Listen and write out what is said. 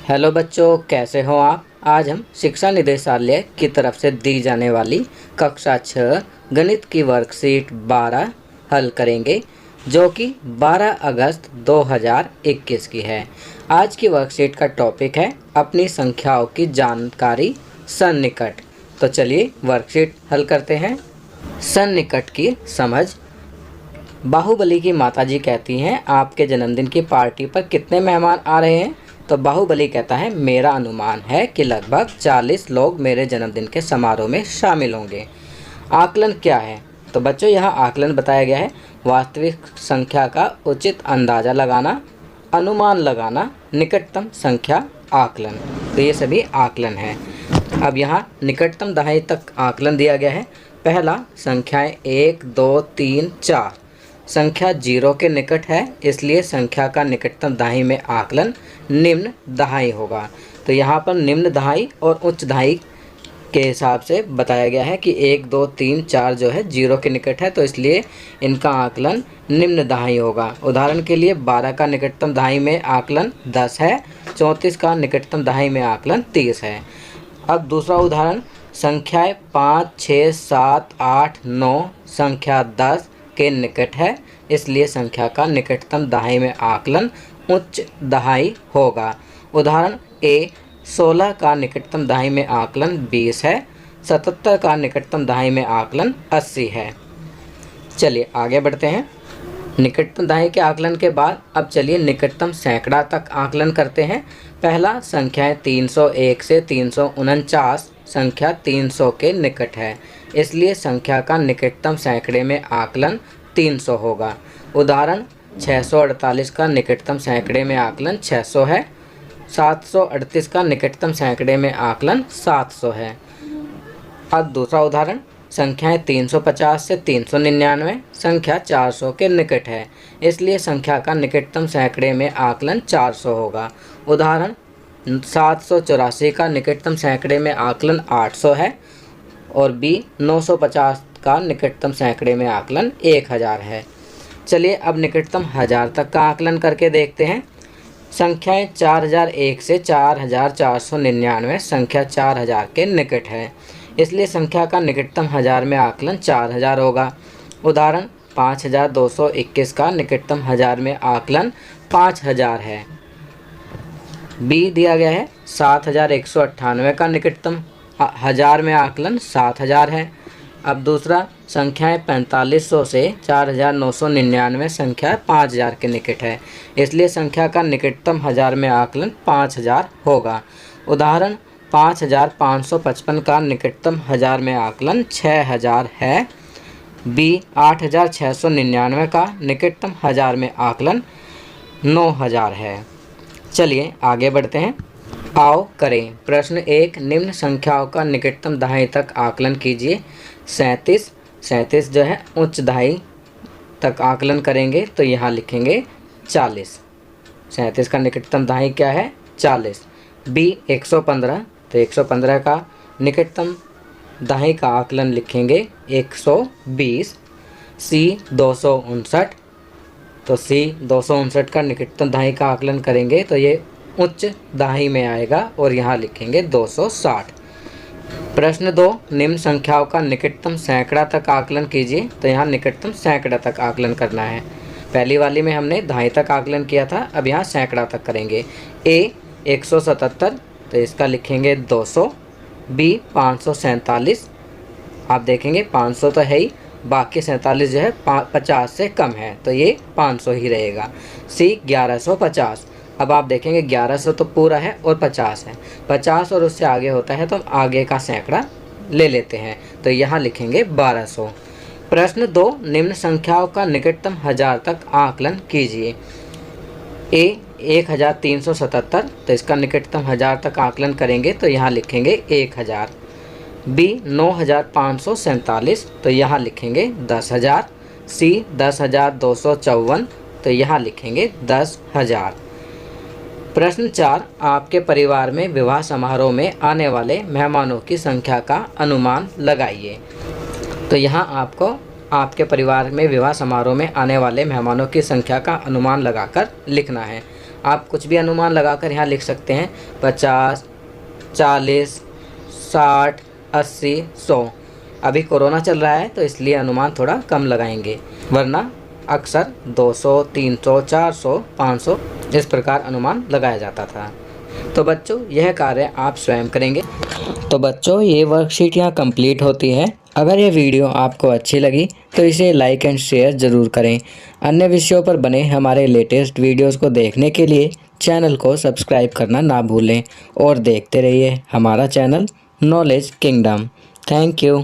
Hello बच्चों, कैसे हो आप। आज हम शिक्षा निदेशालय की तरफ से दी जाने वाली कक्षा 6 गणित की वर्कशीट 12 हल करेंगे, जो कि 12 अगस्त 2021 की है। आज की वर्कशीट का टॉपिक है अपनी संख्याओं की जानकारी सन्निकट। तो चलिए वर्कशीट हल करते हैं। सन्निकट की समझ। बाहुबली की माताजी कहती हैं, आपके जन्मदिन की पार्टी पर कितने मेहमान आ रहे हैं। तो बाहुबली कहता है, मेरा अनुमान है कि लगभग 40 लोग मेरे जन्मदिन के समारोह में शामिल होंगे। आकलन क्या है। तो बच्चों, यहाँ आकलन बताया गया है वास्तविक संख्या का उचित अंदाज़ा लगाना, अनुमान लगाना, निकटतम संख्या आकलन। तो ये सभी आकलन है। अब यहाँ निकटतम दहाई तक आकलन दिया गया है। पहला, संख्याएं 1, 2, 3, 4। संख्या 0 के निकट है, इसलिए संख्या का निकटतम दहाई में आकलन निम्न दहाई होगा। तो यहाँ पर निम्न दहाई और उच्च दहाई के हिसाब से बताया गया है कि 1, 2, 3, 4 जो है 0 के निकट है, तो इसलिए इनका आकलन निम्न दहाई होगा। उदाहरण के लिए 12 का निकटतम दहाई में आकलन 10 है, 34 का निकटतम दहाई में आकलन 30 है। अब दूसरा उदाहरण, संख्याएं 5, 6, 7, 8, 9 संख्या 10 के निकट है, इसलिए संख्या का निकटतम दहाई में आकलन उच्च दहाई होगा। उदाहरण ए, 16 का निकटतम दहाई में आकलन 20 है, 77 का निकटतम दहाई में आकलन 80 है। चलिए आगे बढ़ते हैं। निकटतम दहाई के आकलन के बाद अब चलिए निकटतम सैकड़ा तक आकलन करते हैं। पहला, संख्याएं 301 से 349 संख्या 300 के निकट है, इसलिए संख्या का निकटतम सैकड़े में आकलन 300 होगा। उदाहरण 648 का निकटतम सैकड़े में आकलन 600 है, 738 का निकटतम सैकड़े में आकलन 700 है। अब दूसरा उदाहरण, संख्याएं 350 से 399 संख्या 400 के निकट है, इसलिए संख्या का निकटतम सैकड़े में आकलन 400 होगा। उदाहरण 784 का निकटतम सैकड़े में आकलन 800 है और बी 950 का निकटतम सैकड़े में आकलन 1000 है। चलिए अब निकटतम 1000 तक का आकलन करके देखते हैं। संख्याएं 4001 से 4499 संख्या 4000 के निकट है, इसलिए संख्या का निकटतम 1000 में आकलन 4000 होगा। उदाहरण 5221 का निकटतम 1000 में आकलन 5000 है। बी दिया गया है 7198 का निकटतम 1000 में आकलन 7000 है। अब दूसरा, संख्याएं 4500 से 4999 संख्या 5000 के निकट है, इसलिए संख्या का निकटतम 1000 में आकलन 5000 होगा। उदाहरण 5555 का निकटतम 1000 में आकलन 6000 है। बी 8699 का निकटतम 1000 में आकलन 9000 है। चलिए आगे बढ़ते हैं। आओ करें। प्रश्न 1, निम्न संख्याओं का निकटतम दहाई तक आकलन कीजिए। 37 जो है उच्च दहाई तक आकलन करेंगे, तो यहाँ लिखेंगे 40। 37 का निकटतम दहाई क्या है? 40। बी 115, तो 115 का निकटतम दहाई का आकलन लिखेंगे 120। सी 259, तो सी 259 का निकटतम दहाई का आकलन करेंगे तो ये उच्च दहाई में आएगा और यहाँ लिखेंगे 260। प्रश्न 2, निम्न संख्याओं का निकटतम सैकड़ा तक आकलन कीजिए। तो यहाँ निकटतम सैकड़ा तक आकलन करना है। पहली वाली में हमने दहाई तक आकलन किया था, अब यहाँ सैकड़ा तक करेंगे। ए 177, तो इसका लिखेंगे 200। बी 547, आप देखेंगे 500 तो है ही, बाकी 47 जो है 50 से कम है, तो ये 500 ही रहेगा। सी 1150, अब आप देखेंगे 1100 तो पूरा है और 50 है, 50 और उससे आगे होता है तो हम आगे का सैकड़ा ले लेते हैं, तो यहाँ लिखेंगे 1200। प्रश्न 2, निम्न संख्याओं का निकटतम 1000 तक आकलन कीजिए। ए 1377, तो इसका निकटतम 1000 तक आकलन करेंगे तो यहाँ लिखेंगे 1000। बी 9547, तो यहाँ लिखेंगे 10000। सी 10254, तो यहाँ लिखेंगे 10000। प्रश्न 4, आपके परिवार में विवाह समारोह में आने वाले मेहमानों की संख्या का अनुमान लगाइए। तो यहाँ आपको आपके परिवार में विवाह समारोह में आने वाले मेहमानों की संख्या का अनुमान लगाकर लिखना है। आप कुछ भी अनुमान लगाकर यहाँ लिख सकते हैं, 50, 40, 60, 80, 100। अभी कोरोना चल रहा है तो इसलिए अनुमान थोड़ा कम लगाएंगे, वरना अक्सर 200, 300, 400, 500 इस प्रकार अनुमान लगाया जाता था। तो बच्चों यह कार्य आप स्वयं करेंगे। तो बच्चों ये वर्कशीट यहाँ कंप्लीट होती है। अगर ये वीडियो आपको अच्छी लगी तो इसे लाइक एंड शेयर ज़रूर करें। अन्य विषयों पर बने हमारे लेटेस्ट वीडियोस को देखने के लिए चैनल को सब्सक्राइब करना ना भूलें और देखते रहिए हमारा channel knowledge kingdom. Thank you.